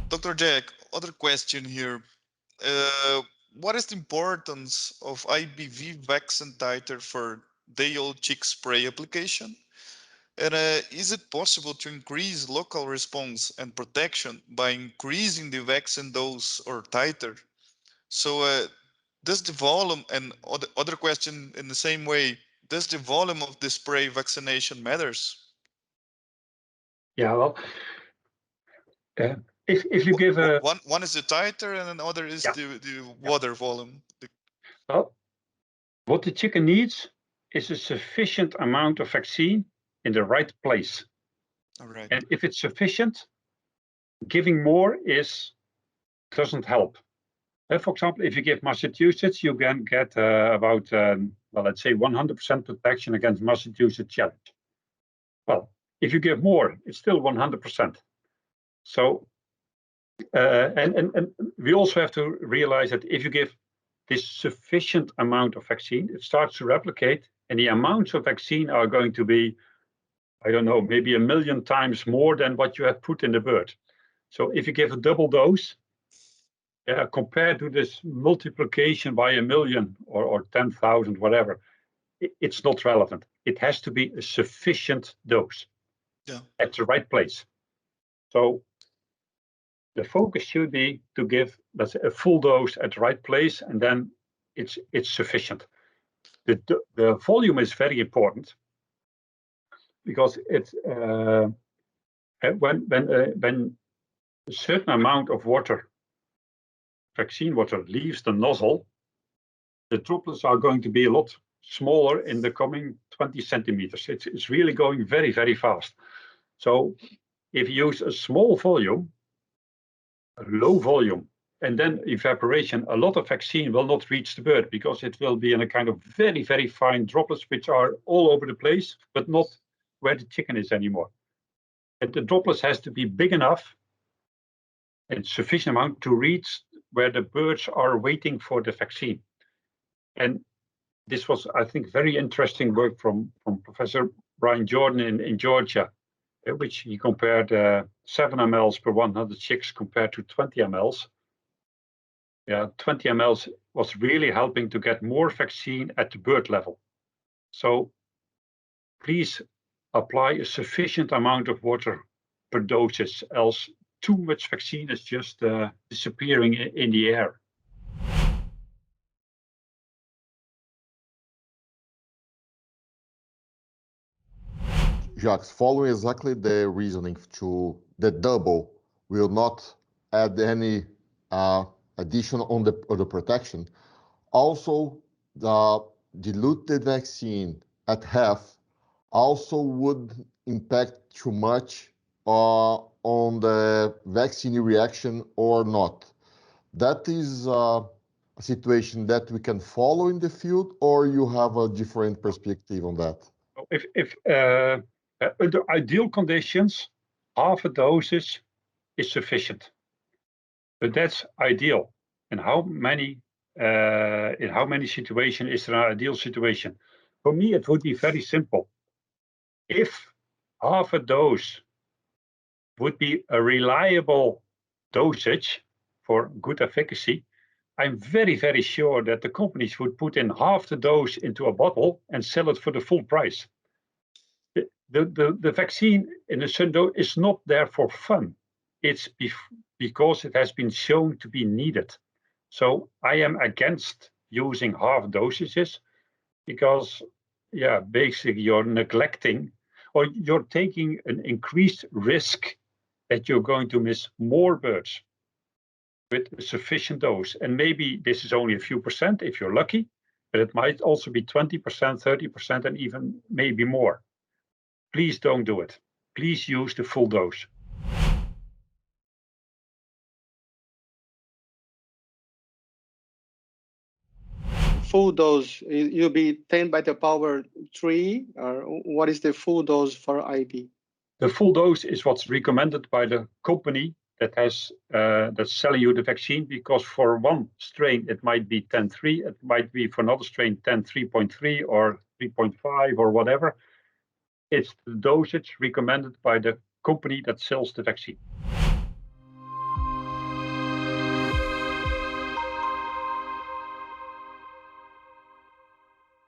Dr. Jack, other question here. What is the importance of IBV vaccine titer for day-old chick spray application? And is it possible to increase local response and protection by increasing the vaccine dose or titer? So does the volume, and other question in the same way, does the volume of the spray vaccination matters? Yeah, well, if you give a one is the titer and another is the water volume. Well, what the chicken needs is a sufficient amount of vaccine in the right place. All right. And if it's sufficient, giving more doesn't help. For example, if you give Massachusetts, you can get about, well, let's say 100% protection against Massachusetts challenge. Well, if you give more, it's still 100%. So, and we also have to realize that if you give this sufficient amount of vaccine, it starts to replicate, and the amounts of vaccine are going to be, I don't know, maybe 1 million times more than what you have put in the bird. So if you give a double dose, compared to this multiplication by 1 million or 10,000, whatever, it's not relevant. It has to be a sufficient dose at the right place. So the focus should be to give, let's say, a full dose at the right place, and then it's sufficient. The volume is very important because it's when a certain amount of water, vaccine water, leaves the nozzle, the droplets are going to be a lot smaller in the coming 20 centimeters. It's really going very, very fast. So if you use a small volume, a low volume, and then evaporation, a lot of vaccine will not reach the bird because it will be in a kind of very, very fine droplets, which are all over the place, but not where the chicken is anymore. And the droplets has to be big enough and sufficient amount to reach where the birds are waiting for the vaccine. And this was, I think, very interesting work from Professor Brian Jordan in Georgia, which he compared 7 mLs per 100 chicks compared to 20 mLs. Yeah, 20 mLs was really helping to get more vaccine at the bird level. So please apply a sufficient amount of water per dosage, else too much vaccine is just disappearing in the air. Jacques, following exactly the reasoning to the double will not add any addition on the protection. Also, the diluted vaccine at half also would impact too much on the vaccine reaction or not. That is a situation that we can follow in the field, or you have a different perspective on that? If under ideal conditions, half a dosage is sufficient, but that's ideal. And in how many situations is there an ideal situation? For me, it would be very simple. If half a dose would be a reliable dosage for good efficacy, I'm very, very sure that the companies would put in half the dose into a bottle and sell it for the full price. The vaccine in the Sundo is not there for fun. It's because it has been shown to be needed. So I am against using half dosages because, yeah, basically you're neglecting or you're taking an increased risk that you're going to miss more birds with a sufficient dose. And maybe this is only a few percent if you're lucky, but it might also be 20%, 30%, and even maybe more. Please don't do it. Please use the full dose. Full dose, you'll be 10 by the power 3, or what is the full dose for IB? The full dose is what's recommended by the company that has that's selling you the vaccine, because for one strain it might be 10.3, it might be for another strain 10.3.3 or 3.5 or whatever. It's the dosage recommended by the company that sells the vaccine.